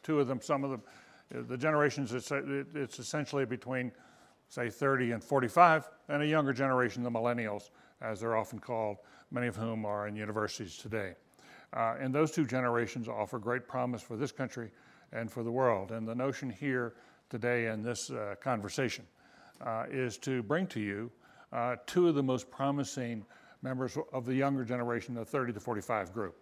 two of them, some of the generations, it's essentially between, say, 30 and 45, and a younger generation, the millennials, as they're often called, many of whom are in universities today. And those two generations offer great promise for this country and for the world. And the notion here today in this conversation is to bring to you two of the most promising members of the younger generation, the 30 to 45 group.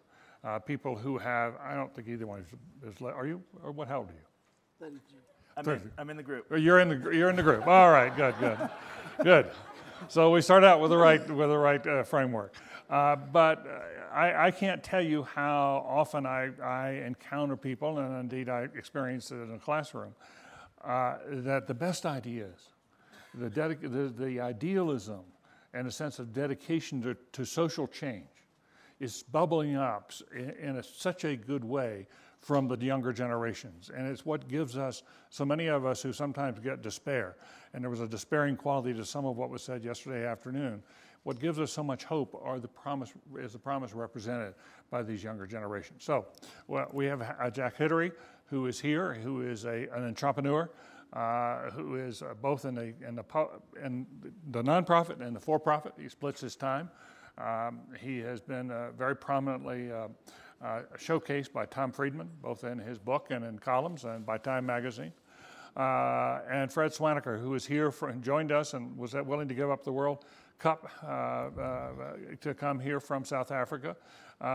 People who have, I don't think either one is, are you, or what, how old are you? I'm in the group. You're in the group. All right, good. So we start out with the right framework. But I can't tell you how often I encounter people, and indeed I experience it in a classroom, that the best ideas, the idealism, and a sense of dedication to social change is bubbling up in such a good way from the younger generations. And it's what gives us, so many of us who sometimes get despair, and there was a despairing quality to some of what was said yesterday afternoon, what gives us so much hope is the promise represented by these younger generations. So we have Jack Hidary, who is here, who is an entrepreneur, who is both in the nonprofit and the for-profit. He splits his time. He has been very prominently showcased by Tom Friedman, both in his book and in columns, and by Time Magazine. And Fred Swaniker, who is here and joined us and was willing to give up the World Cup to come here from South Africa,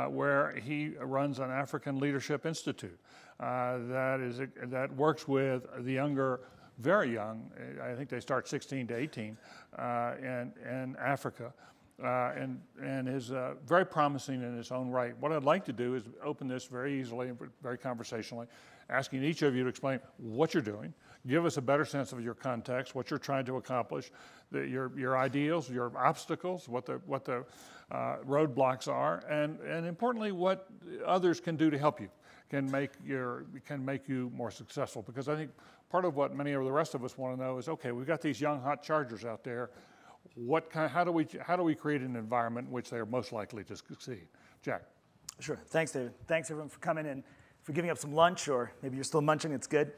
where he runs an African Leadership Institute that works with the younger, very young, I think they start 16 to 18 in Africa, and is very promising in its own right. What I'd like to do is open this very easily and very conversationally, asking each of you to explain what you're doing, give us a better sense of your context, what you're trying to accomplish, your ideals, your obstacles, what the roadblocks are, and importantly, what others can do to help you, can make you more successful. Because I think part of what many of the rest of us want to know is, okay, we've got these young hot chargers out there. How do we create an environment in which they are most likely to succeed? Jack. Sure. Thanks, David. Thanks, everyone, for coming and for giving up some lunch, or maybe you're still munching. It's good.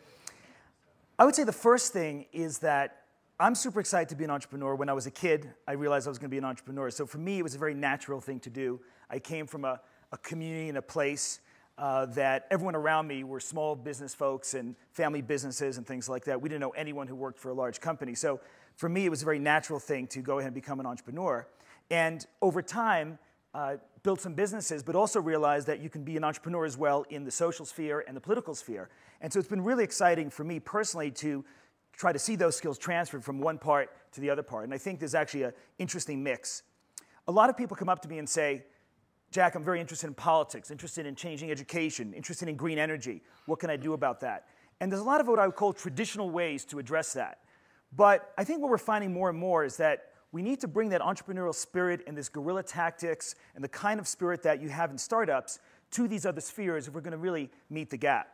I would say the first thing is that I'm super excited to be an entrepreneur. When I was a kid, I realized I was going to be an entrepreneur. So for me, it was a very natural thing to do. I came from a community and a place that everyone around me were small business folks and family businesses and things like that. We didn't know anyone who worked for a large company. So for me, it was a very natural thing to go ahead and become an entrepreneur. And over time, built some businesses, but also realized that you can be an entrepreneur as well in the social sphere and the political sphere. And so it's been really exciting for me personally to try to see those skills transferred from one part to the other part. And I think there's actually an interesting mix. A lot of people come up to me and say, Jack, I'm very interested in politics, interested in changing education, interested in green energy. What can I do about that? And there's a lot of what I would call traditional ways to address that. But I think what we're finding more and more is that we need to bring that entrepreneurial spirit and this guerrilla tactics and the kind of spirit that you have in startups to these other spheres if we're going to really meet the gap.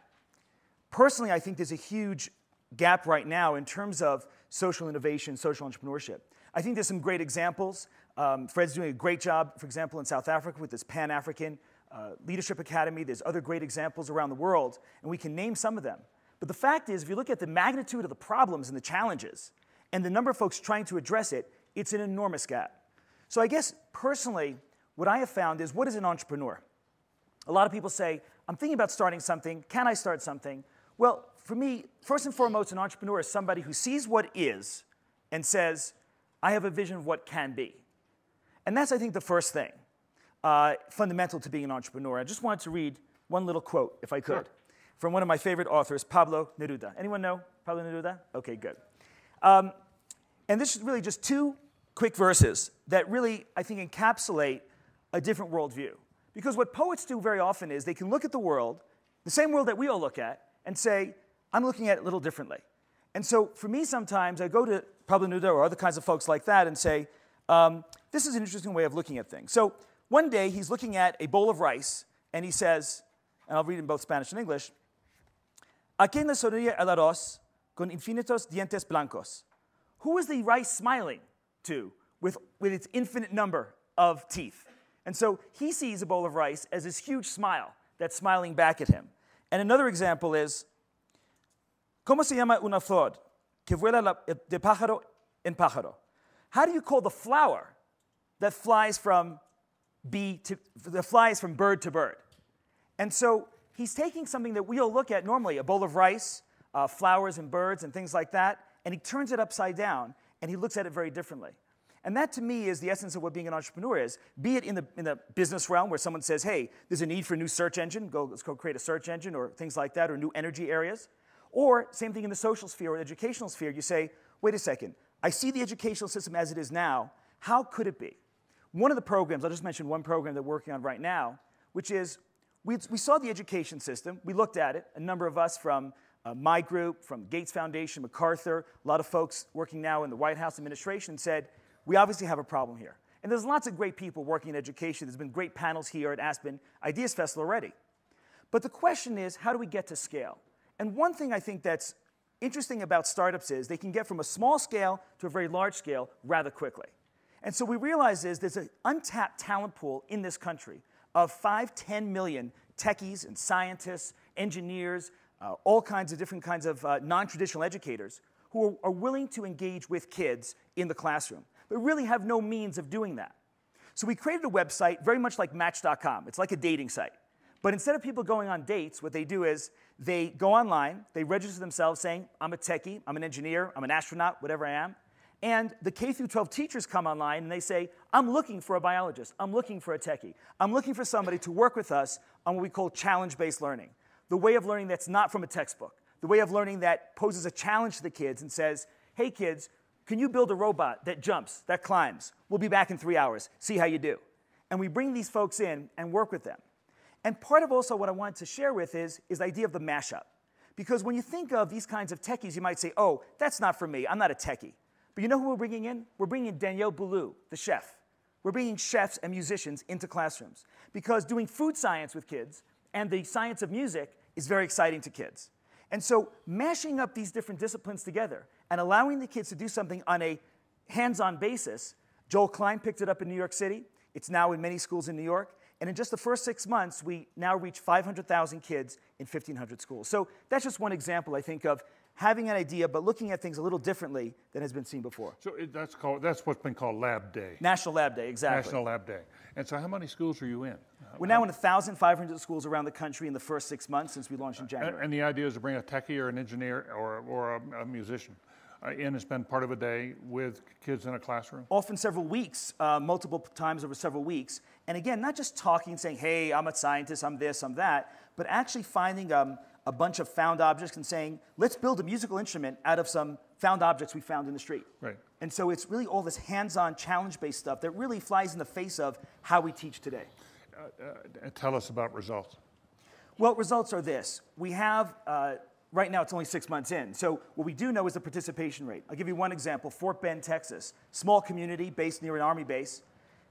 Personally, I think there's a huge gap right now in terms of social innovation, social entrepreneurship. I think there's some great examples. Fred's doing a great job, for example, in South Africa with this Pan-African Leadership Academy. There's other great examples around the world, and we can name some of them. But the fact is, if you look at the magnitude of the problems and the challenges and the number of folks trying to address it, it's an enormous gap. So I guess, personally, what I have found is, what is an entrepreneur? A lot of people say, I'm thinking about starting something. Can I start something? Well, for me, first and foremost, an entrepreneur is somebody who sees what is and says, I have a vision of what can be. And that's, I think, the first thing fundamental to being an entrepreneur. I just wanted to read one little quote, if I could, sure, from one of my favorite authors, Pablo Neruda. Anyone know Pablo Neruda? Okay, good. And this is really just two quick verses that really, I think, encapsulate a different worldview. Because what poets do very often is they can look at the world, the same world that we all look at, and say, I'm looking at it a little differently. And so for me, sometimes I go to Pablo Neruda or other kinds of folks like that and say, this is an interesting way of looking at things. So one day, he's looking at a bowl of rice, and he says, and I'll read in both Spanish and English, ¿A quién le sonríe el arroz con infinitos dientes blancos? Who is the rice smiling to with its infinite number of teeth? And so he sees a bowl of rice as this huge smile that's smiling back at him. And another example is, ¿Cómo se llama una flor que vuela de pájaro en pájaro? How do you call the flower that flies from bird to bird? And so he's taking something that we all look at normally, a bowl of rice, flowers and birds and things like that, and he turns it upside down, and he looks at it very differently. And that, to me, is the essence of what being an entrepreneur is, be it in the business realm where someone says, hey, there's a need for a new search engine, let's go create a search engine or things like that, or new energy areas. Or same thing in the social sphere or the educational sphere. You say, wait a second, I see the educational system as it is now. How could it be? One of the programs, I'll just mention one program that we're working on right now, which is we saw the education system. We looked at it, a number of us from my group, from Gates Foundation, MacArthur, a lot of folks working now in the White House administration said, we obviously have a problem here. And there's lots of great people working in education. There's been great panels here at Aspen Ideas Festival already. But the question is, how do we get to scale? And one thing I think that's interesting about startups is they can get from a small scale to a very large scale rather quickly. And so we realize there's an untapped talent pool in this country of 5-10 million techies and scientists, engineers, all kinds of different kinds of non-traditional educators who are willing to engage with kids in the classroom, but really have no means of doing that. So we created a website very much like Match.com. It's like a dating site. But instead of people going on dates, what they do is they go online, they register themselves saying, I'm a techie, I'm an engineer, I'm an astronaut, whatever I am. And the K through 12 teachers come online and they say, I'm looking for a biologist, I'm looking for a techie, I'm looking for somebody to work with us on what we call challenge-based learning. The way of learning that's not from a textbook. The way of learning that poses a challenge to the kids and says, hey kids, can you build a robot that jumps, that climbs? We'll be back in 3 hours, see how you do. And we bring these folks in and work with them. And part of also what I wanted to share with is the idea of the mashup. Because when you think of these kinds of techies, you might say, oh, that's not for me, I'm not a techie. But you know who we're bringing in? We're bringing in Danielle Boulou, the chef. We're bringing chefs and musicians into classrooms. Because doing food science with kids and the science of music is very exciting to kids. And so mashing up these different disciplines together and allowing the kids to do something on a hands-on basis, Joel Klein picked it up in New York City. It's now in many schools in New York. And in just the first 6 months, we now reach 500,000 kids in 1,500 schools. So that's just one example, I think, of having an idea, but looking at things a little differently than has been seen before. So that's what's been called Lab Day. National Lab Day, exactly. National Lab Day. And so how many schools are you in? We're now in 1,500 schools around the country in the first 6 months since we launched in January. And the idea is to bring a techie or an engineer or a musician in and spend part of a day with kids in a classroom? Often several weeks, multiple times over several weeks. And again, not just talking, saying, hey, I'm a scientist, I'm this, I'm that, but actually finding a bunch of found objects and saying, let's build a musical instrument out of some found objects we found in the street. Right. And so it's really all this hands-on, challenge-based stuff that really flies in the face of how we teach today. Tell us about results. Well, results are this. We have, right now it's only 6 months in, so what we do know is the participation rate. I'll give you one example, Fort Bend, Texas, small community based near an Army base.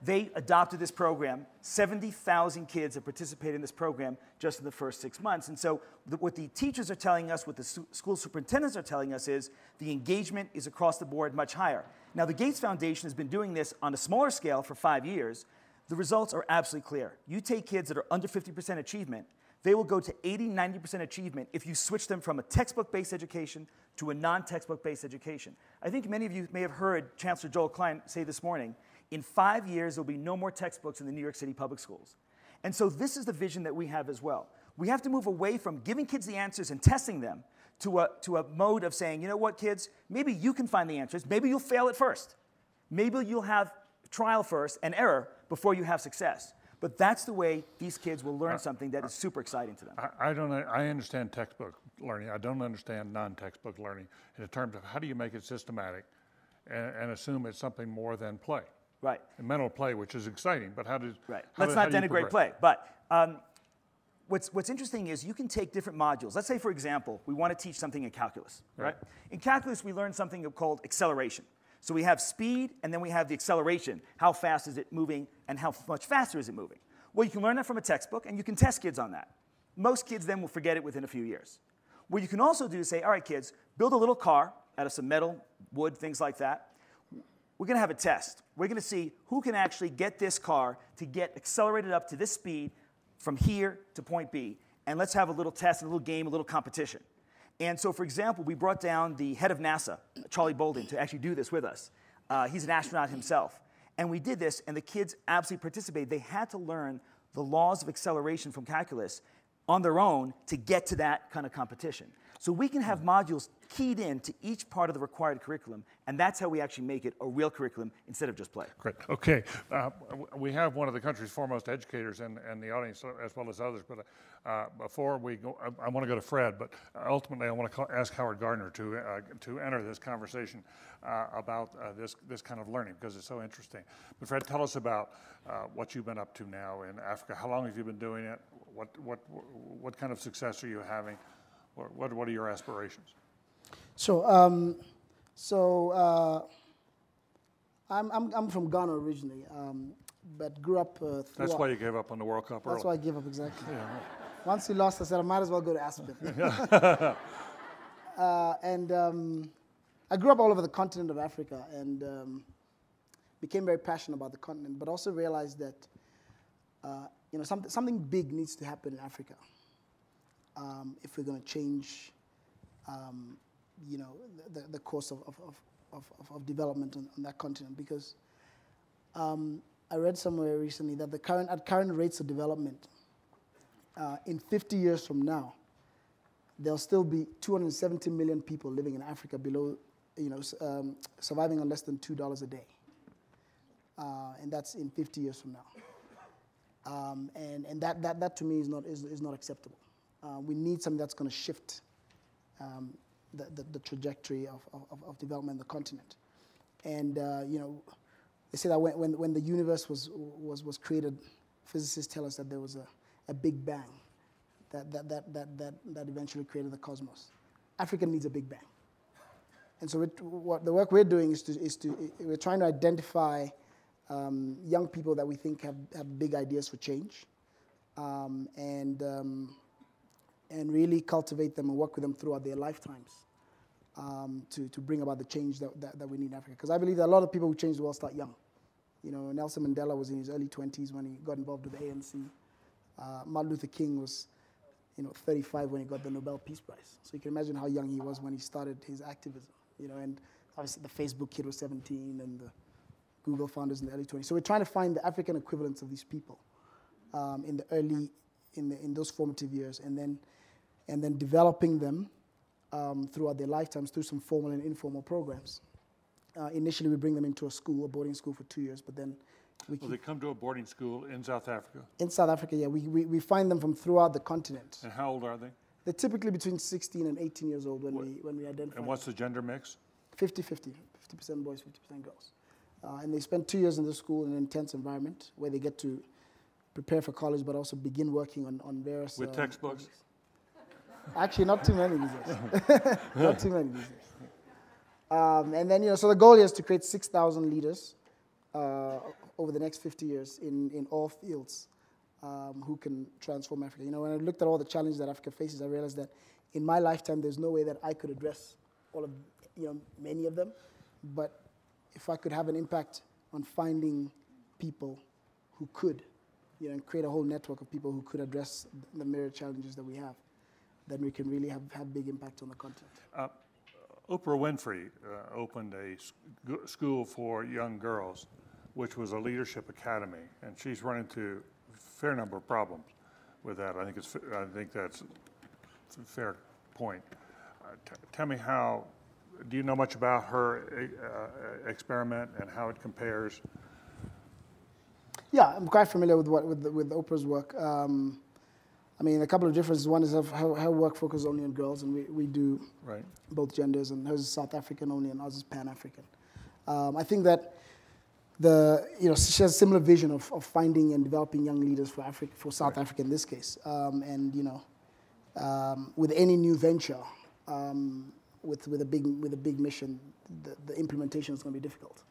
They adopted this program. 70,000 kids have participated in this program just in the first 6 months. And so what the teachers are telling us, what the school superintendents are telling us is the engagement is across the board much higher. Now, the Gates Foundation has been doing this on a smaller scale for 5 years. The results are absolutely clear. You take kids that are under 50% achievement, they will go to 80, 90% achievement if you switch them from a textbook-based education to a non-textbook-based education. I think many of you may have heard Chancellor Joel Klein say this morning, in 5 years, there'll be no more textbooks in the New York City public schools. And so this is the vision that we have as well. We have to move away from giving kids the answers and testing them to a mode of saying, you know what, kids, maybe you can find the answers. Maybe you'll fail at first. Maybe you'll have trial first and error before you have success. But that's the way these kids will learn something that is super exciting to them. I understand textbook learning. I don't understand non-textbook learning in terms of how do you make it systematic and assume it's something more than play. Right. And mental play, which is exciting, but how does... Right. Let's not denigrate play. But what's interesting is you can take different modules. Let's say, for example, we want to teach something in calculus. Right? In calculus, we learn something called acceleration. So we have speed, and then we have the acceleration. How fast is it moving, and how much faster is it moving? Well, you can learn that from a textbook, and you can test kids on that. Most kids then will forget it within a few years. What you can also do is say, all right, kids, build a little car out of some metal, wood, things like that. We're going to have a test. We're going to see who can actually get this car to get accelerated up to this speed from here to point B. and let's have a little test, a little game, a little competition. And so, for example, we brought down the head of NASA, Charlie Bolden, to actually do this with us. He's an astronaut himself. And we did this, and the kids absolutely participated. They had to learn the laws of acceleration from calculus on their own to get to that kind of competition. So we can have modules keyed in to each part of the required curriculum, and that's how we actually make it a real curriculum instead of just play. Great. Okay. We have one of the country's foremost educators in the audience, as well as others. But before we go, I want to go to Fred. But ultimately, I want to ask Howard Gardner to enter this conversation about this kind of learning, because it's so interesting. But Fred, tell us about what you've been up to now in Africa. How long have you been doing it? What kind of success are you having? What are your aspirations? So, I'm from Ghana originally, but grew up. That's why you gave up on the World Cup early. That's why I gave up, exactly. Yeah. Once we lost, I said I might as well go to Aspen. I grew up all over the continent of Africa and became very passionate about the continent, but also realized that something big needs to happen in Africa if we're going to change the course of development on that continent. Because I read somewhere recently that at current rates of development, in 50 years from now, there'll still be 270 million people living in Africa below, surviving on less than $2 a day, and that's in 50 years from now. And that to me is not acceptable. We need something that's going to shift the trajectory of development in the continent. And they say that when the universe was created, physicists tell us that there was a big bang that eventually created the cosmos. Africa needs a big bang. And so what the work we're doing is we're trying to identify young people that we think have big ideas for change, and really cultivate them and work with them throughout their lifetimes to bring about the change that we need in Africa. Because I believe that a lot of people who change the world start young. Nelson Mandela was in his early 20s when he got involved with the ANC. Martin Luther King was 35 when he got the Nobel Peace Prize. So you can imagine how young he was when he started his activism. And obviously the Facebook kid was 17 and the Google founders in the early 20s. So we're trying to find the African equivalents of these people in those formative years, and then developing them throughout their lifetimes through some formal and informal programs. Initially, we bring them into a boarding school for 2 years, but then they come to a boarding school in South Africa? In South Africa, yeah. We find them from throughout the continent. And how old are they? They're typically between 16 and 18 years old when we identify. And what's the gender mix? 50-50, 50% boys, 50% girls. And they spend 2 years in the school in an intense environment where they get to prepare for college, but also begin working on various... With textbooks? Actually, not too many these days. Not too many these days. And then, so the goal is to create 6,000 leaders over the next 50 years in all fields who can transform Africa. When I looked at all the challenges that Africa faces, I realized that in my lifetime, there's no way that I could address all of, many of them. But if I could have an impact on finding people who could, and create a whole network of people who could address the myriad challenges that we have, then we can really have big impact on the continent. Oprah Winfrey opened a school for young girls, which was a leadership academy, and she's run into a fair number of problems with that. I think that's a fair point. Tell me do you know much about her experiment and how it compares? Yeah, I'm quite familiar with Oprah's work. A couple of differences. One is her work focuses only on girls, and we do both genders, and hers is South African only, and ours is Pan-African. I think that she has a similar vision of finding and developing young leaders for South Africa in this case. With any new venture, with a big mission, the implementation is going to be difficult.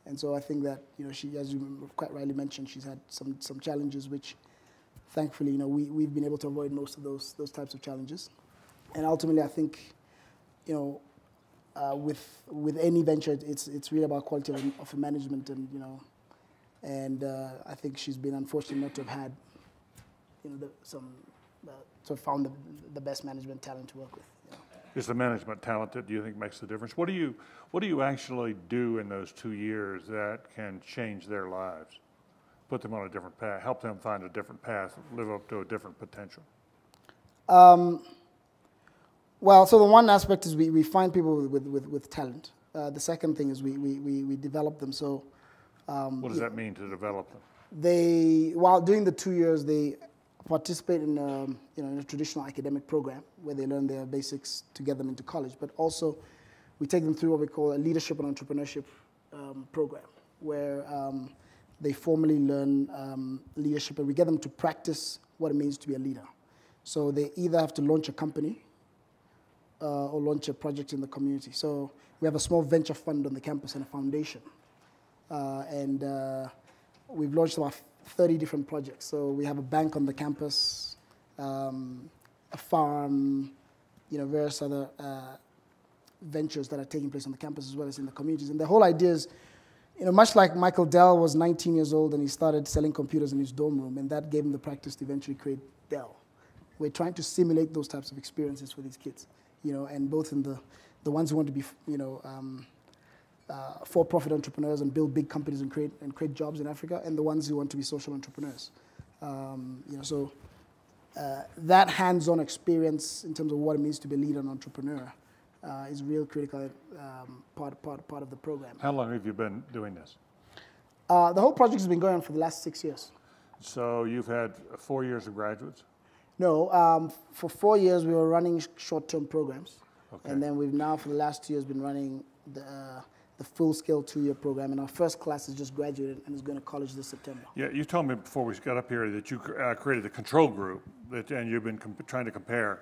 And so I think that she, as you quite rightly mentioned, she's had some challenges which, thankfully, we've been able to avoid most of those types of challenges. And ultimately, I think, with any venture, it's really about quality of management, and I think she's been unfortunate not to have had, some to found the best management talent to work with. You know. Is the management talent that you think makes the difference? What do you actually do in those 2 years that can change their lives, put them on a different path, help them find a different path, live up to a different potential? Well, so the one aspect is we find people with talent. The second thing is we develop them. So what does that mean to develop them? While doing the 2 years, they participate in in a traditional academic program where they learn their basics to get them into college. But also, we take them through what we call a leadership and entrepreneurship program, where they formally learn leadership, and we get them to practice what it means to be a leader. So they either have to launch a company or launch a project in the community. So we have a small venture fund on the campus and a foundation. We've launched about 30 different projects. So we have a bank on the campus, a farm, various other ventures that are taking place on the campus as well as in the communities. And the whole idea is, much like Michael Dell was 19 years old and he started selling computers in his dorm room, and that gave him the practice to eventually create Dell. We're trying to simulate those types of experiences for these kids, and both in the ones who want to be, for-profit entrepreneurs and build big companies and create jobs in Africa, and the ones who want to be social entrepreneurs. That hands-on experience in terms of what it means to be a leader and entrepreneur is a real critical part of the program. How long have you been doing this? The whole project has been going on for the last 6 years. So you've had 4 years of graduates? No, for 4 years we were running short-term programs, okay. And then we've now for the last 2 years been running the full-scale 2-year program, and our first class has just graduated and is going to college this September. Yeah, you told me before we got up here that you created a control group, and you've been trying to compare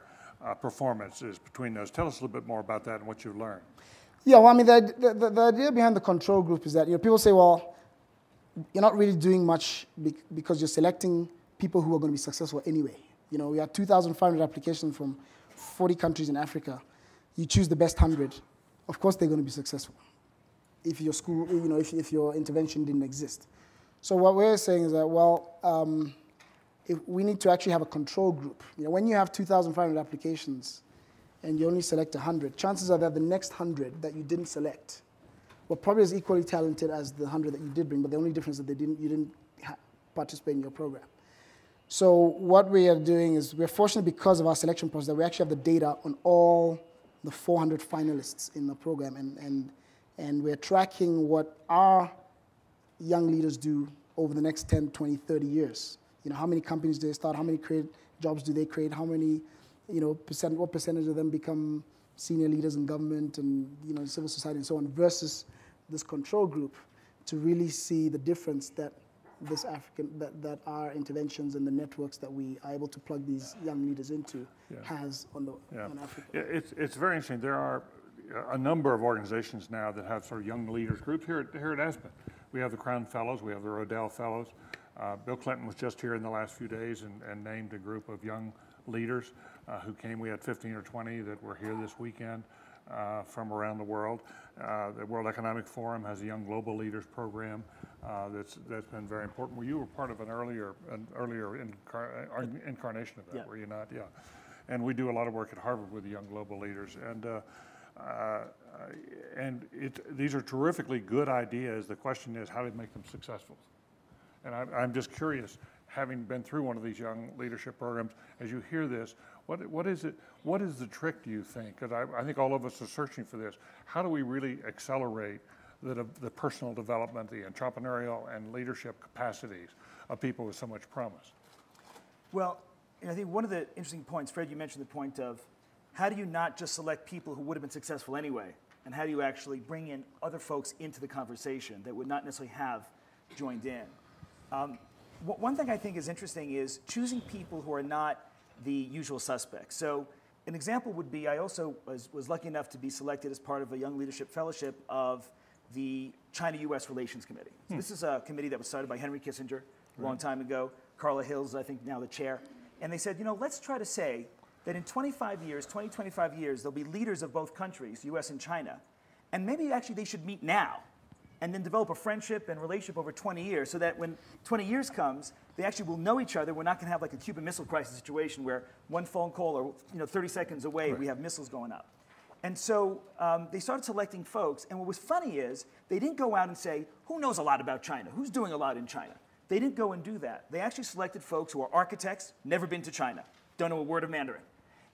performances between those. Tell us a little bit more about that and what you've learned. Yeah, well, I mean, the idea behind the control group is that people say, well, you're not really doing much because you're selecting people who are going to be successful anyway. We have 2,500 applications from 40 countries in Africa. You choose the best 100. Of course, they're going to be successful. If your school, if your intervention didn't exist. So what we're saying is that, if we need to actually have a control group. When you have 2,500 applications and you only select 100, chances are that the next 100 that you didn't select were probably as equally talented as the 100 that you did bring, but the only difference is that you didn't participate in your program. So what we are doing is we're fortunate because of our selection process that we actually have the data on all the 400 finalists in the program, and we're tracking what our young leaders do over the next 10, 20, 30 years. How many companies do they start? How many jobs do they create? How many, what percentage of them become senior leaders in government and, civil society and so on, versus this control group, to really see the difference that that our interventions and the networks that we are able to plug these young leaders into has on Africa. Yeah, it's very interesting. There are a number of organizations now that have sort of young leaders groups here at Aspen. We have the Crown Fellows, we have the Rodell Fellows. Bill Clinton was just here in the last few days and named a group of young leaders who came. We had 15 or 20 that were here this weekend from around the world. The World Economic Forum has a Young Global Leaders program that's been very important. Well, you were part of an earlier incarnation of that, were you not? Yeah. And we do a lot of work at Harvard with the Young Global Leaders, these are terrifically good ideas. The question is, how do you make them successful? And I'm just curious, having been through one of these young leadership programs, as you hear this, what is it? What is the trick, do you think? Because I think all of us are searching for this. How do we really accelerate the personal development, the entrepreneurial and leadership capacities of people with so much promise? Well, I think one of the interesting points, Fred, you mentioned the point of how do you not just select people who would have been successful anyway, and how do you actually bring in other folks into the conversation that would not necessarily have joined in? One thing I think is interesting is choosing people who are not the usual suspects. So an example would be, I also was lucky enough to be selected as part of a Young Leadership Fellowship of the China-U.S. Relations Committee. So this is a committee that was started by Henry Kissinger a long time ago. Carla Hill's, I think, now the chair. And they said, let's try to say that in 25 years, 25 years, there'll be leaders of both countries, U.S. and China, and maybe actually they should meet now and then develop a friendship and relationship over 20 years so that when 20 years comes, they actually will know each other. We're not going to have like a Cuban Missile Crisis situation where one phone call or 30 seconds away, we have missiles going up. And so they started selecting folks, and what was funny is they didn't go out and say, who knows a lot about China? Who's doing a lot in China? They didn't go and do that. They actually selected folks who are architects, never been to China, don't know a word of Mandarin.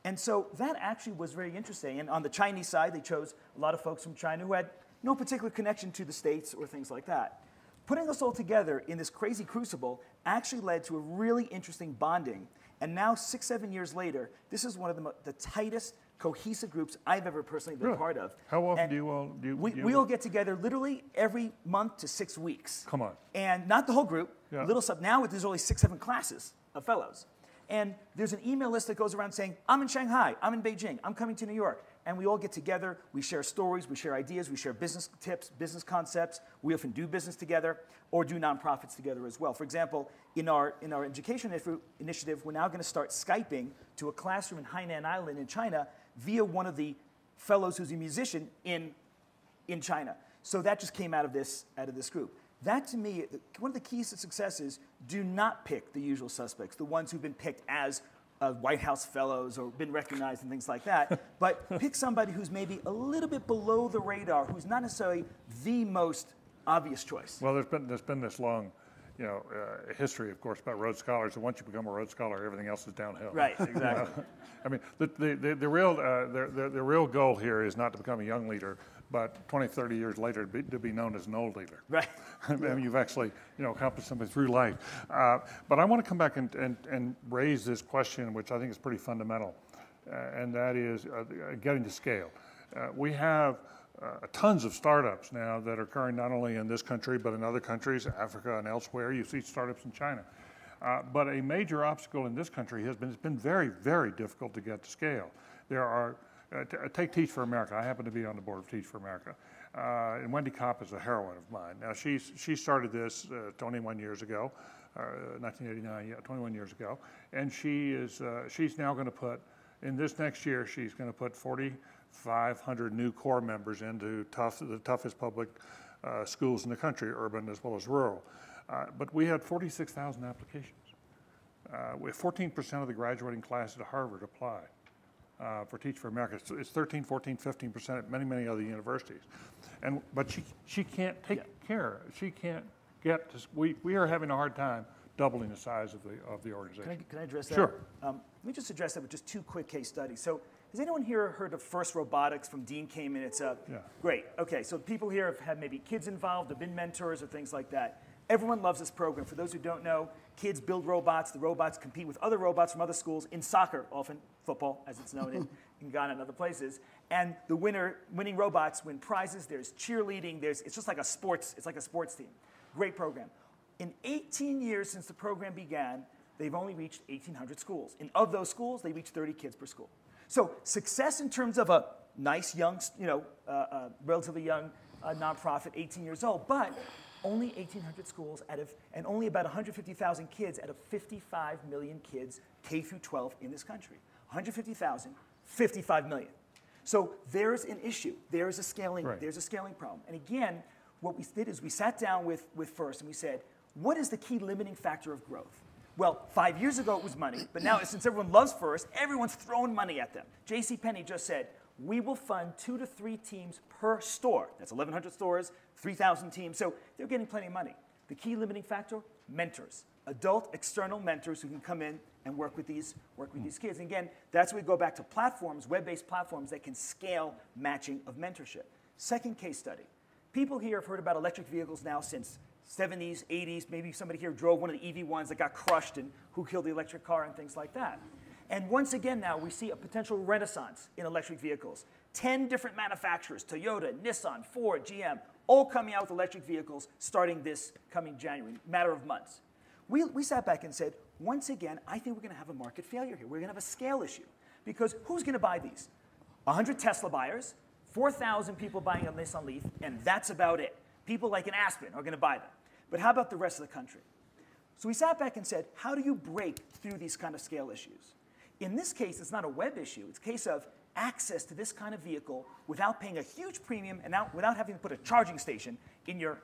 And so that actually was very interesting. And on the Chinese side, they chose a lot of folks from China who had no particular connection to the States or things like that. Putting us all together in this crazy crucible actually led to a really interesting bonding. And now, 6, 7 years later, this is one of the tightest, cohesive groups I've ever personally been part of. How often do you all we all get together literally every month to 6 weeks. Come on. And not the whole group, little stuff. Now there's only 6, 7 classes of fellows. And there's an email list that goes around saying, I'm in Shanghai, I'm in Beijing, I'm coming to New York. And we all get together, we share stories, we share ideas, we share business tips, business concepts. We often do business together or do nonprofits together as well. For example, in our education initiative, we're now going to start Skyping to a classroom in Hainan Island in China via one of the fellows who's a musician in China. So that just came out of this group. That, to me, one of the keys to success is do not pick the usual suspects, the ones who've been picked as White House fellows or been recognized and things like that, but pick somebody who's maybe a little bit below the radar, who's not necessarily the most obvious choice. Well, there's been this long, history, of course, about Rhodes Scholars, and once you become a Rhodes Scholar, everything else is downhill. Right, exactly. I mean, the real goal here is not to become a young leader, but 20, 30 years later to be known as an old leader. Right. I mean, you've actually, accomplished something through life. But I want to come back and raise this question, which I think is pretty fundamental, and that is getting to scale. We have tons of startups now that are occurring not only in this country, but in other countries, Africa and elsewhere. You see startups in China. But a major obstacle in this country has been, it's been very, very difficult to get to scale. There are, take Teach for America. I happen to be on the board of Teach for America. And Wendy Kopp is a heroine of mine. Now, she started this 21 years ago, 1989, 21 years ago. And she's now going to put, in this next year, she's going to put 4,500 new core members into the toughest public schools in the country, urban as well as rural. But we had 46,000 applications. With 14% of the graduating class at Harvard apply for Teach for America. It's 13, 14, 15% at many, many other universities. But she can't take care. She can't get to, we are having a hard time doubling the size of the organization. Can I address that? Sure. Let me just address that with just 2 quick case studies. So has anyone here heard of First Robotics from Dean Kamen? It's great. Okay, so people here have had maybe kids involved, have been mentors or things like that. Everyone loves this program. For those who don't know, kids build robots. The robots compete with other robots from other schools in soccer, often football, as it's known in Ghana and other places. And the winning robots win prizes. There's cheerleading. It's just like a sports team. Great program. In 18 years since the program began, they've only reached 1,800 schools. And of those schools, they reach 30 kids per school. So success in terms of a nice young, relatively young nonprofit, 18 years old, but only 1,800 schools and only about 150,000 kids out of 55 million kids, K through 12 in this country. 150,000, 55 million. So there's an issue. There's a scaling problem. And again, what we did is we sat down with First and we said, what is the key limiting factor of growth? Well, 5 years ago it was money, but now since everyone loves First, everyone's throwing money at them. JCPenney just said, we will fund 2 to 3 teams per store. That's 1,100 stores, 3,000 teams. So they're getting plenty of money. The key limiting factor, mentors. Adult external mentors who can come in and work with these kids. And again, that's where we go back to platforms, web-based platforms that can scale matching of mentorship. Second case study. People here have heard about electric vehicles now since 70s, 80s. Maybe somebody here drove one of the EV ones that got crushed and who killed the electric car and things like that. And once again now, we see a potential renaissance in electric vehicles. 10 different manufacturers, Toyota, Nissan, Ford, GM, all coming out with electric vehicles starting this coming January, matter of months. We sat back and said, once again, I think we're going to have a market failure here. We're going to have a scale issue. Because who's going to buy these? 100 Tesla buyers, 4,000 people buying a Nissan Leaf, and that's about it. People like an Aspen are going to buy them. But how about the rest of the country? So we sat back and said, how do you break through these kind of scale issues? In this case, it's not a web issue. It's a case of access to this kind of vehicle without paying a huge premium and without having to put a charging station in your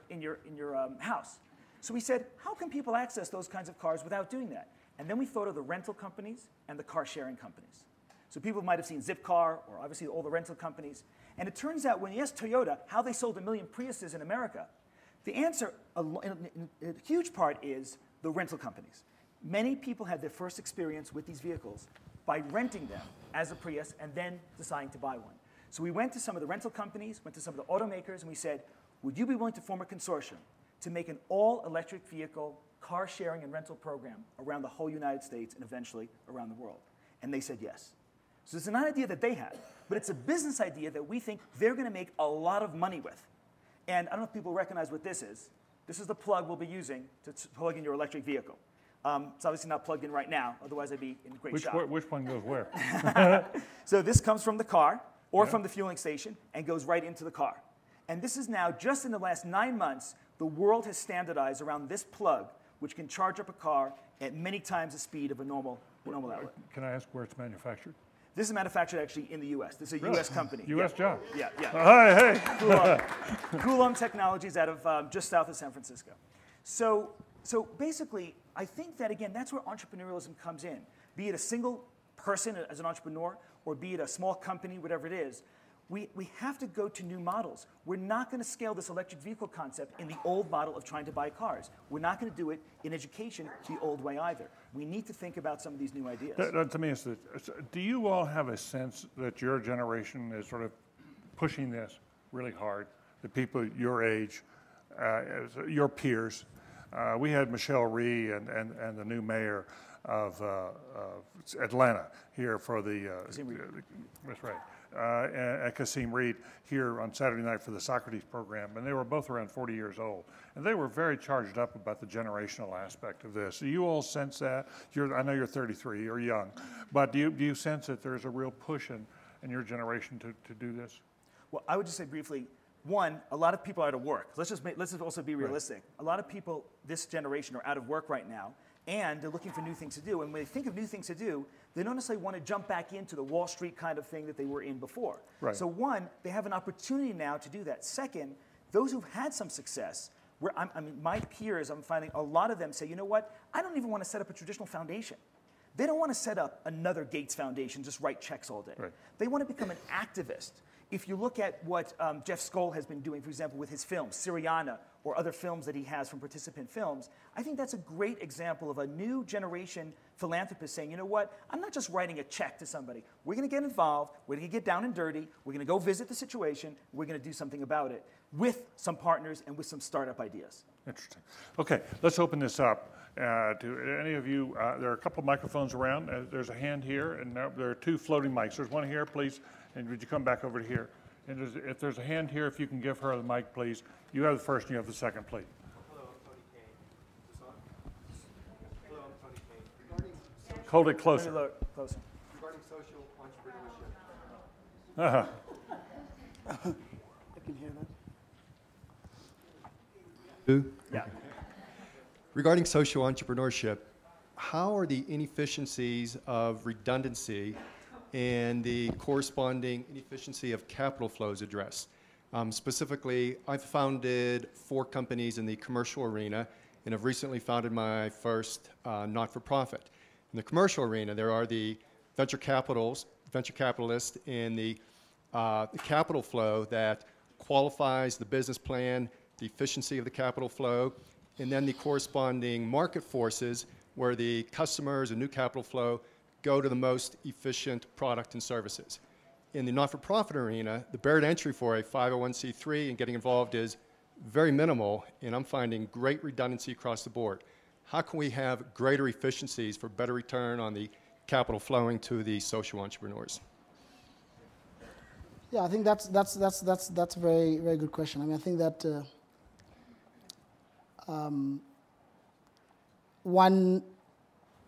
house. So we said, how can people access those kinds of cars without doing that? And then we thought of the rental companies and the car sharing companies. So people might have seen Zipcar or obviously all the rental companies. And it turns out when you ask Toyota how they sold 1 million Priuses in America, the answer in a huge part is the rental companies. Many people had their first experience with these vehicles by renting them as a Prius and then deciding to buy one. So we went to some of the rental companies, went to some of the automakers, and we said, would you be willing to form a consortium to make an all-electric vehicle car sharing and rental program around the whole United States and eventually around the world? And they said yes. So it's not an idea that they had, but it's a business idea that we think they're going to make a lot of money with. And I don't know if people recognize what this is. This is the plug we'll be using to plug in your electric vehicle. It's obviously not plugged in right now, otherwise I'd be in great shape. Which one goes where? So this comes from the car or from the fueling station and goes right into the car. And this is now, just in the last 9 months, the world has standardized around this plug, which can charge up a car at many times the speed of a normal outlet. Can I ask where it's manufactured? This is manufactured actually in the U.S. This is a U.S. company. U.S. job. Yeah, yeah. Hey. Coulomb Technologies out of just south of San Francisco. So basically, I think that, again, that's where entrepreneurialism comes in. Be it a single person as an entrepreneur, or be it a small company, whatever it is, we have to go to new models. We're not going to scale this electric vehicle concept in the old model of trying to buy cars. We're not going to do it in education the old way either. We need to think about some of these new ideas. To me, do you all have a sense that your generation is sort of pushing this really hard? The people your age, your peers. We had Michelle Rhee and the new mayor of Atlanta here for the, that's right. At Kasim Reed here on Saturday night for the Socrates program, and they were both around 40 years old. And they were very charged up about the generational aspect of this. Do you all sense that? I know you're 33, you're young, but do you sense that there's a real push in your generation to do this? Well, I would just say briefly, one, a lot of people are out of work. Let's just also be realistic. Right. A lot of people this generation are out of work right now, and they're looking for new things to do. And when they think of new things to do, they don't necessarily want to jump back into the Wall Street kind of thing that they were in before. Right. So one, they have an opportunity now to do that. Second, those who've had some success, my peers, I'm finding a lot of them say, you know what, I don't even want to set up a traditional foundation. They don't want to set up another Gates Foundation, just write checks all day. Right. They want to become an activist. If you look at what Jeff Skoll has been doing, for example, with his films, Syriana, or other films that he has from Participant Films, I think that's a great example of a new generation philanthropist saying, you know what, I'm not just writing a check to somebody. We're going to get involved. We're going to get down and dirty. We're going to go visit the situation. We're going to do something about it with some partners and with some startup ideas. Interesting. Okay, let's open this up to any of you. There are a couple of microphones around. There's a hand here, and there are 2 floating mics. There's one here, please. And would you come back over to here? And if there's a hand here, if you can give her the mic, please. You have the first and you have the second, please. Hello, I'm Tony Kane. Is this on? Hello, I'm Tony Kane. Hold it closer. Closer. Regarding social entrepreneurship. I can hear that. Who? Yeah. Regarding social entrepreneurship, how are the inefficiencies of redundancy and the corresponding inefficiency of capital flows addressed? Specifically, I've founded 4 companies in the commercial arena and have recently founded my first not-for-profit. In the commercial arena, there are the venture capitalists and the capital flow that qualifies the business plan, the efficiency of the capital flow, and then the corresponding market forces where the customers and new capital flow go to the most efficient product and services. In the not-for-profit arena, the barrier to entry for a 501c3 and getting involved is very minimal, and I'm finding great redundancy across the board. How can we have greater efficiencies for better return on the capital flowing to the social entrepreneurs? Yeah, I think that's a very, very good question. I mean, I think that one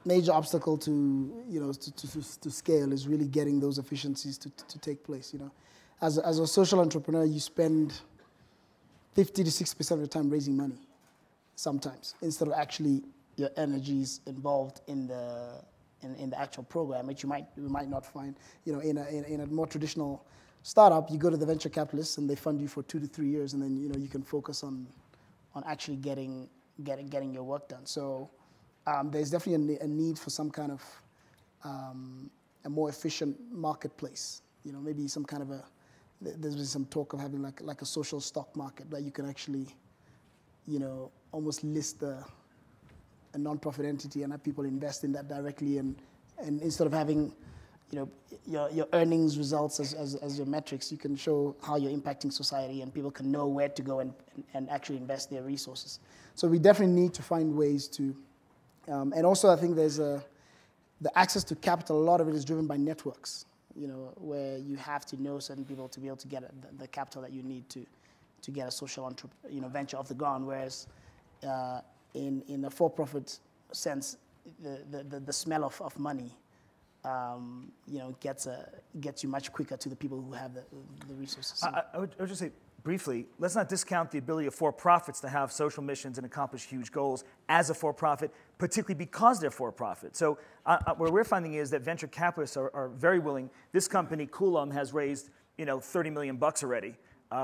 major obstacle to scale is really getting those efficiencies to take place. As a social entrepreneur, you spend 50 to 60% of your time raising money, sometimes, instead of actually your energies involved in in the actual program, which you might not find, in a more traditional startup. You go to the venture capitalists and they fund you for 2 to 3 years, and then you can focus on actually getting your work done. So there's definitely a need for some kind of a more efficient marketplace. Maybe some kind of there's been some talk of having like a social stock market that you can actually, almost list a non-profit entity and have people invest in that directly, and instead of having, your earnings results as your metrics, you can show how you're impacting society, and people can know where to go and actually invest their resources. So we definitely need to find ways to, and also I think there's the access to capital. A lot of it is driven by networks, where you have to know certain people to be able to get the capital that you need to get a social venture off the ground. Whereas in a for-profit sense, the smell of money, gets you much quicker to the people who have the resources. I would just say briefly, let's not discount the ability of for-profits to have social missions and accomplish huge goals as a for-profit, particularly because they're for-profit. So what we're finding is that venture capitalists are very willing. This company, Coulomb, has raised $30 million already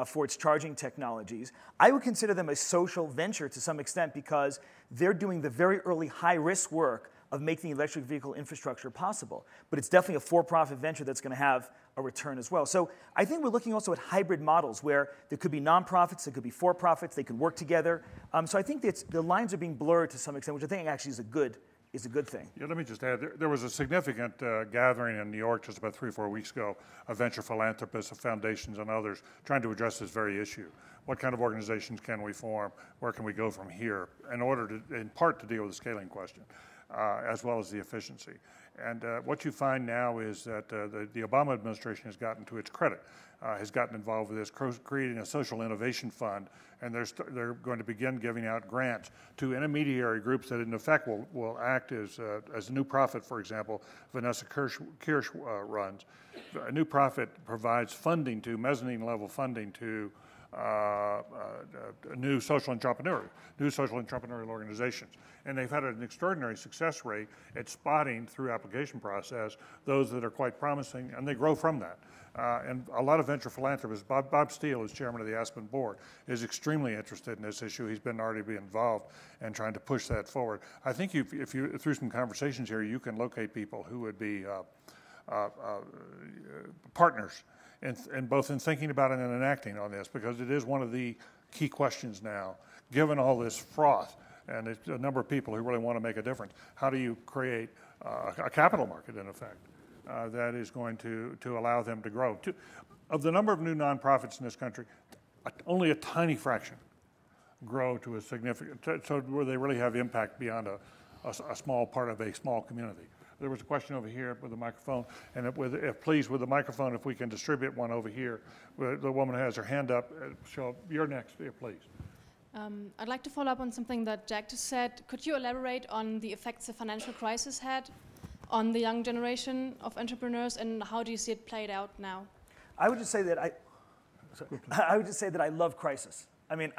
for its charging technologies. I would consider them a social venture to some extent because they're doing the very early high-risk work of making the electric vehicle infrastructure possible. But it's definitely a for-profit venture that's going to have a return as well. So I think we're looking also at hybrid models where there could be nonprofits, there could be for-profits, they could work together. So I think the lines are being blurred to some extent, which I think actually is a good thing. Yeah, let me just add, there was a significant gathering in New York just about 3 or 4 weeks ago of venture philanthropists, of foundations and others trying to address this very issue. What kind of organizations can we form? Where can we go from here? In order to, in part, to deal with the scaling question, as well as the efficiency. And what you find now is that the Obama administration has gotten to its credit, has gotten involved with this, creating a social innovation fund, and they're going to begin giving out grants to intermediary groups that in effect will act as a new profit. For example, Vanessa Kirsch runs. A new profit provides funding to, mezzanine level funding to new social entrepreneurial organizations. And they've had an extraordinary success rate at spotting through application process those that are quite promising, and they grow from that. And a lot of venture philanthropists, Bob Steele, as chairman of the Aspen board, is extremely interested in this issue. He's been already involved in trying to push that forward. I think if you through some conversations here, you can locate people who would be partners in both in thinking about it and enacting on this, because it is one of the key questions now, given all this froth and it's a number of people who really want to make a difference. How do you create a capital market, in effect, that is going to allow them to grow? Of the number of new nonprofits in this country, only a tiny fraction grow to a significant, so where they really have impact beyond a small part of a small community. There was a question over here with the microphone, and if please, with the microphone, if we can distribute one over here. The woman has her hand up. You're next, please. I'd like to follow up on something that Jack just said. Could you elaborate on the effects the financial crisis had on the young generation of entrepreneurs, and how do you see it played out now? I would just say that I love crisis. I mean,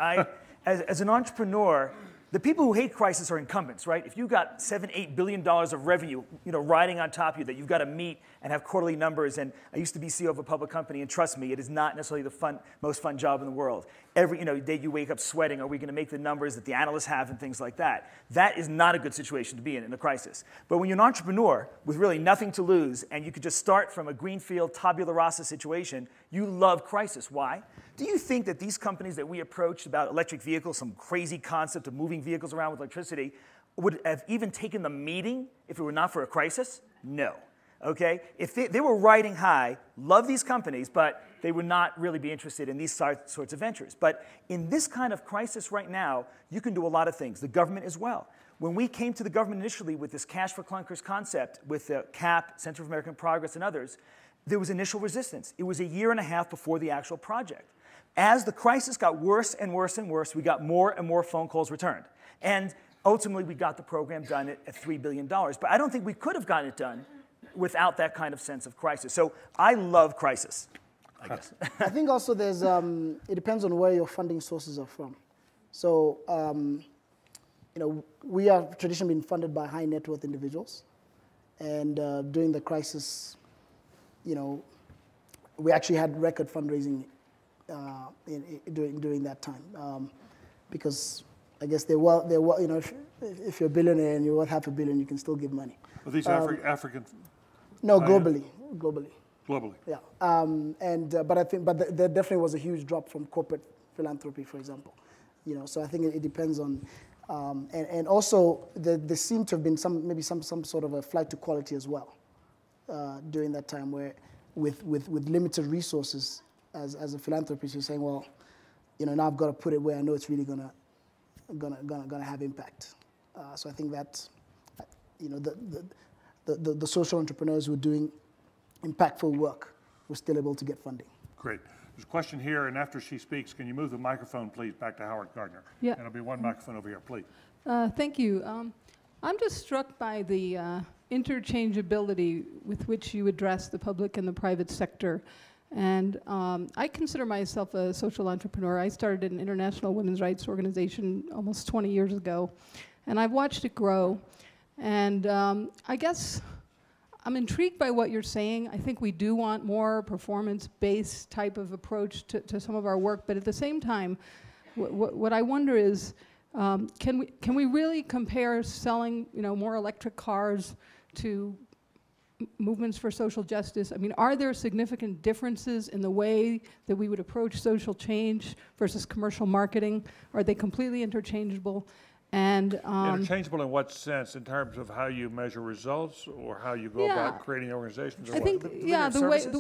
as an entrepreneur, the people who hate crisis are incumbents, right? If you got $7-8 billion of revenue, riding on top of you that you've got to meet and have quarterly numbers, and I used to be CEO of a public company, and trust me, it is not necessarily the most fun job in the world. Every day you wake up sweating, are we going to make the numbers that the analysts have and things like that? That is not a good situation to be in a crisis. But when you're an entrepreneur with really nothing to lose, and you could just start from a greenfield tabula rasa situation, you love crisis. Why? Do you think that these companies that we approached about electric vehicles, some crazy concept of moving vehicles around with electricity, would have even taken the meeting if it were not for a crisis? No. Okay? If they were riding high, love these companies, but they would not really be interested in these sorts of ventures. But in this kind of crisis right now, you can do a lot of things. The government as well. When we came to the government initially with this cash for clunkers concept, with the CAP, Center for American Progress, and others, there was initial resistance. It was a year and a half before the actual project. As the crisis got worse and worse and worse, we got more and more phone calls returned. And ultimately, we got the program done at $3 billion. But I don't think we could have gotten it done without that kind of sense of crisis. So I love crisis, I guess. I think also there's, it depends on where your funding sources are from. So, we are traditionally been funded by high net worth individuals. And during the crisis, you know, we actually had record fundraising during that time, because I guess you know, if you're a billionaire and you're worth $500 million, you can still give money. Are these African? No, globally. Globally. Yeah, but there definitely was a huge drop from corporate philanthropy, for example. You know, so I think it depends on, and also there seemed to have been maybe some sort of a flight to quality as well during that time, where with limited resources as a philanthropist, you're saying, well, you know, now I've got to put it where I know it's really gonna have impact. So I think that, you know, the social entrepreneurs who are doing impactful work were still able to get funding. Great. There's a question here, and after she speaks, can you move the microphone, please, back to Howard Gardner? Yeah. And there'll be one microphone over here, please. Thank you. I'm just struck by the interchangeability with which you address the public and the private sector. And I consider myself a social entrepreneur. I started an international women's rights organization almost 20 years ago, and I've watched it grow. And I guess I'm intrigued by what you're saying. I think we do want more performance-based type of approach to some of our work, but at the same time, what I wonder is, can we really compare selling, you know, more electric cars to movements for social justice? I mean, are there significant differences in the way that we would approach social change versus commercial marketing? Are they completely interchangeable? And interchangeable in what sense? In terms of how you measure results, or how you go about creating organizations? Or I think the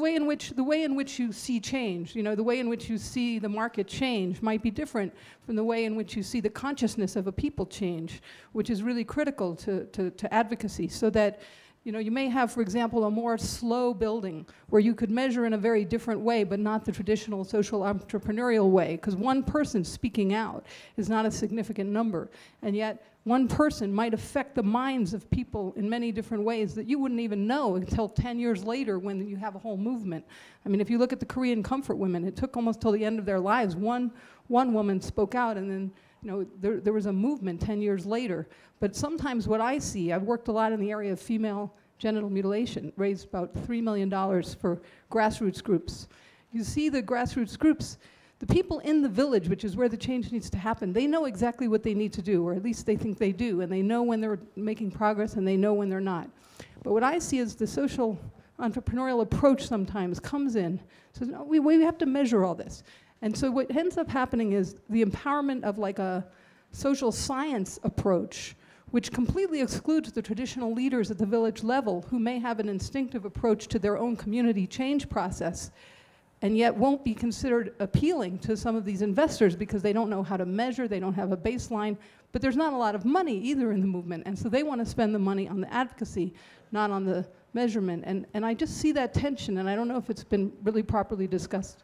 way in which you see change, you know, the way in which you see the market change might be different from the way in which you see the consciousness of a people change, which is really critical to advocacy. So that, you know, you may have, for example, a more slow building where you could measure in a very different way, but not the traditional social entrepreneurial way, because one person speaking out is not a significant number. And yet, one person might affect the minds of people in many different ways that you wouldn't even know until 10 years later when you have a whole movement. I mean, if you look at the Korean comfort women, it took almost till the end of their lives. One woman spoke out, and then, you know, there was a movement 10 years later. But sometimes what I see, I've worked a lot in the area of female genital mutilation, raised about $3 million for grassroots groups. You see the grassroots groups, the people in the village, which is where the change needs to happen, they know exactly what they need to do, or at least they think they do, and they know when they're making progress and they know when they're not. But what I see is the social entrepreneurial approach sometimes comes in, says, no, we have to measure all this. And so what ends up happening is the empowerment of like a social science approach, which completely excludes the traditional leaders at the village level who may have an instinctive approach to their own community change process, and yet won't be considered appealing to some of these investors because they don't know how to measure, they don't have a baseline, but there's not a lot of money either in the movement, and so they want to spend the money on the advocacy, not on the measurement. And I just see that tension, and I don't know if it's been really properly discussed.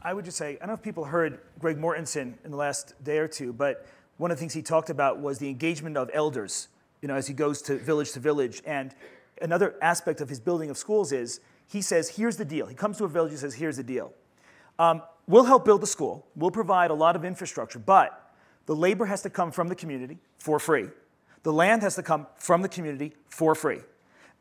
I would just say, I don't know if people heard Greg Mortensen in the last day or two, but one of the things he talked about was the engagement of elders, you know, as he goes to village. And another aspect of his building of schools is, he says, here's the deal. He comes to a village and says, here's the deal. We'll help build the school. We'll provide a lot of infrastructure, but the labor has to come from the community for free. The land has to come from the community for free.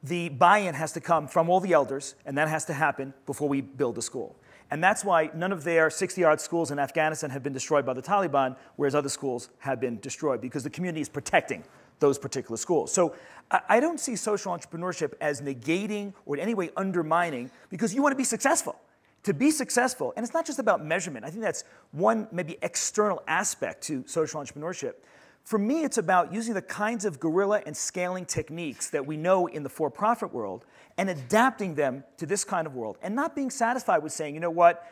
The buy-in has to come from all the elders, and that has to happen before we build the school. And that's why none of their 60-odd schools in Afghanistan have been destroyed by the Taliban, whereas other schools have been destroyed, because the community is protecting those particular schools. So I don't see social entrepreneurship as negating or in any way undermining, because you want to be successful. To be successful, and it's not just about measurement. I think that's one maybe external aspect to social entrepreneurship. For me, it's about using the kinds of guerrilla and scaling techniques that we know in the for-profit world and adapting them to this kind of world, and not being satisfied with saying, you know what,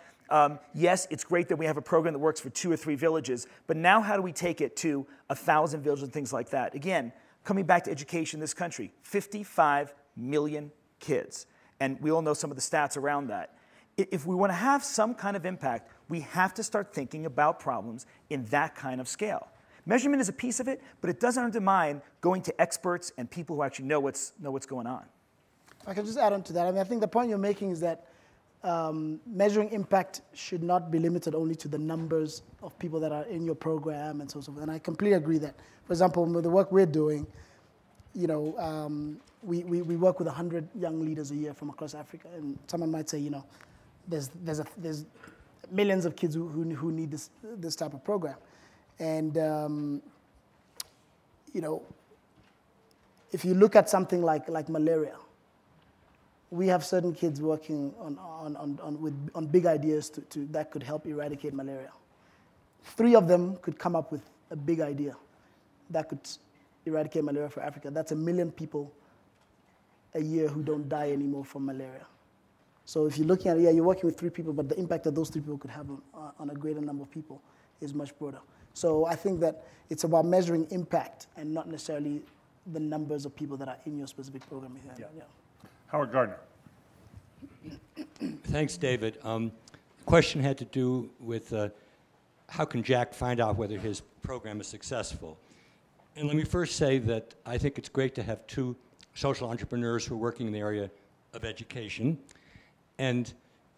yes, it's great that we have a program that works for 2 or 3 villages, but now how do we take it to 1,000 villages and things like that? Again, coming back to education in this country, 55 million kids, and we all know some of the stats around that. If we want to have some kind of impact, we have to start thinking about problems in that kind of scale. Measurement is a piece of it, but it doesn't undermine going to experts and people who actually know what's going on. If I can just add on to that, I mean, I think the point you're making is that measuring impact should not be limited only to the numbers of people that are in your program and so forth. And I completely agree that, for example, with the work we're doing, you know, we work with 100 young leaders a year from across Africa, and someone might say, you know, there's millions of kids who need this type of program, and you know, if you look at something like malaria, we have certain kids working on big ideas that could help eradicate malaria. 3 of them could come up with a big idea that could eradicate malaria for Africa. That's 1 million people a year who don't die anymore from malaria. So if you're looking at it, yeah, you're working with 3 people, but the impact that those 3 people could have on a greater number of people is much broader. So I think that it's about measuring impact and not necessarily the numbers of people that are in your specific program. Yeah. Howard Gardner. Thanks, David. The question had to do with how can Jack find out whether his program is successful? And let me first say that I think it's great to have 2 social entrepreneurs who are working in the area of education. And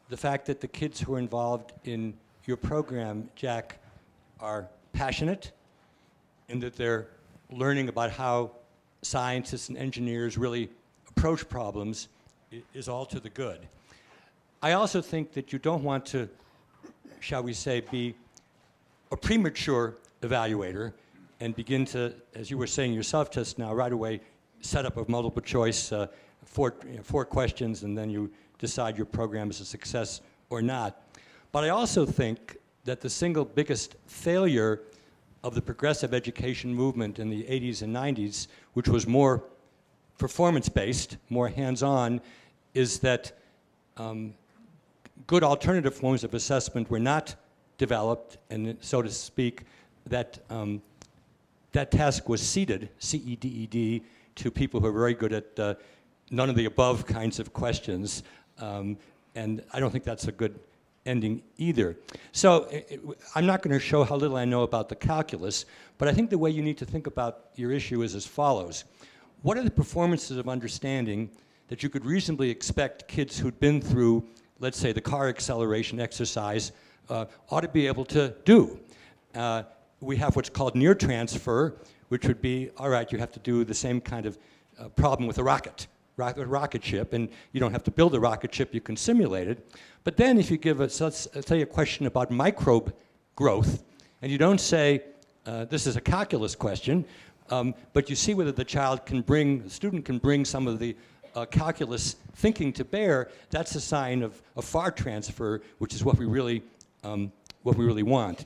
the fact that the kids who are involved in your program, Jack, are passionate and that they're learning about how scientists and engineers really approach problems is all to the good. I also think that you don't want to, shall we say, be a premature evaluator and begin to, as you were saying yourself just now, right away set up a multiple choice, 4 questions, and then you decide your program is a success or not. But I also think that the single biggest failure of the progressive education movement in the 80s and 90s, which was more performance-based, more hands-on, is that good alternative forms of assessment were not developed, and so to speak, that that task was ceded, C-E-D-E-D, to people who are very good at none of the above kinds of questions, and I don't think that's a good ending either. So I'm not going to show how little I know about the calculus, but I think the way you need to think about your issue is as follows. What are the performances of understanding that you could reasonably expect kids who'd been through, let's say, the car acceleration exercise ought to be able to do? We have what's called near transfer, which would be, all right, you have to do the same kind of problem with a rocket ship, and you don't have to build a rocket ship, you can simulate it. But then if you give let's tell you a question about microbe growth, and you don't say, this is a calculus question, but you see whether the student can bring some of the calculus thinking to bear, that's a sign of far transfer, which is what we really want.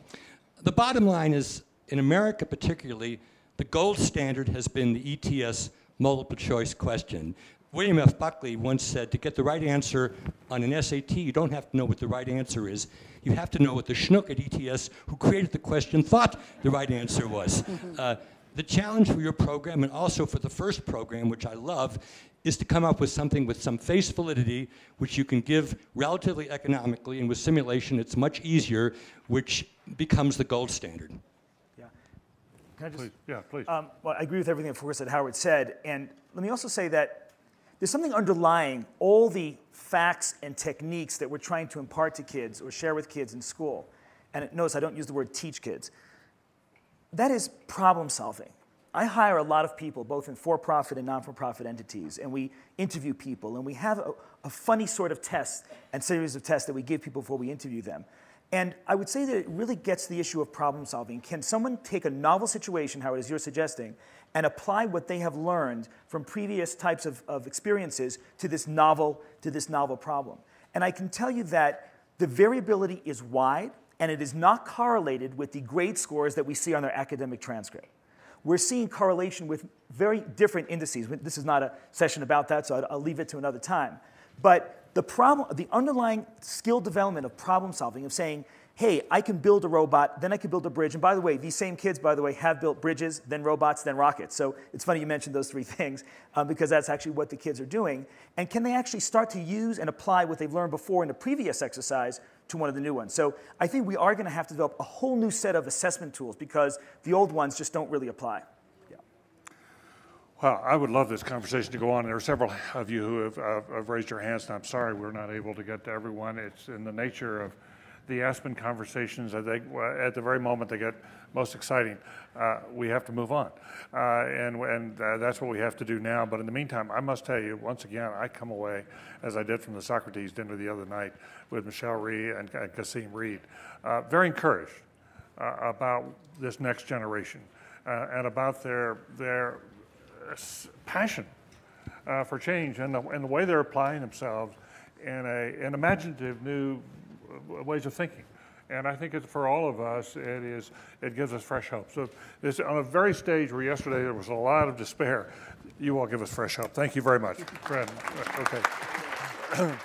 The bottom line is, in America particularly, the gold standard has been the ETS multiple choice question. William F. Buckley once said, to get the right answer on an SAT, you don't have to know what the right answer is. You have to know what the schnook at ETS who created the question thought the right answer was. The challenge for your program, and also for the first program, which I love, is to come up with something with some face validity, which you can give relatively economically, and with simulation it's much easier, which becomes the gold standard. Yeah. Can I just? Please. Yeah, please. Well, I agree with everything, of course, that Howard said, and let me also say that there's something underlying all the facts and techniques that we're trying to impart to kids or share with kids in school. And notice I don't use the word teach kids. That is problem solving. I hire a lot of people, both in for-profit and non-for-profit entities, and we interview people, and we have a funny sort of test and series of tests that we give people before we interview them. And I would say that it really gets the issue of problem solving. Can someone take a novel situation, Howard, as you're suggesting, and apply what they have learned from previous types of experiences to this novel problem? And I can tell you that the variability is wide, and it is not correlated with the grade scores that we see on their academic transcript. We're seeing correlation with very different indices. This is not a session about that, so I'll leave it to another time. But the underlying skill development of problem solving, of saying, hey, I can build a robot, then I can build a bridge. And by the way, these same kids, by the way, have built bridges, then robots, then rockets. So it's funny you mentioned those 3 things, because that's actually what the kids are doing. And can they actually start to use and apply what they've learned before in a previous exercise to one of the new ones? So I think we are going to have to develop a whole new set of assessment tools, because the old ones just don't really apply. Yeah. Well, I would love this conversation to go on. There are several of you who have raised your hands, and I'm sorry we're not able to get to everyone. It's in the nature of the Aspen conversations, at the very moment they get most exciting, we have to move on. And that's what we have to do now. But in the meantime, I must tell you, once again, I come away, as I did from the Socrates dinner the other night with Michelle Rhee and Kasim Reed, very encouraged about this next generation and about their passion for change and the way they're applying themselves in imaginative new ways of thinking. And I think for all of us, it gives us fresh hope. So this, on a very stage where yesterday there was a lot of despair, you all give us fresh hope. Thank you very much. Fred, okay.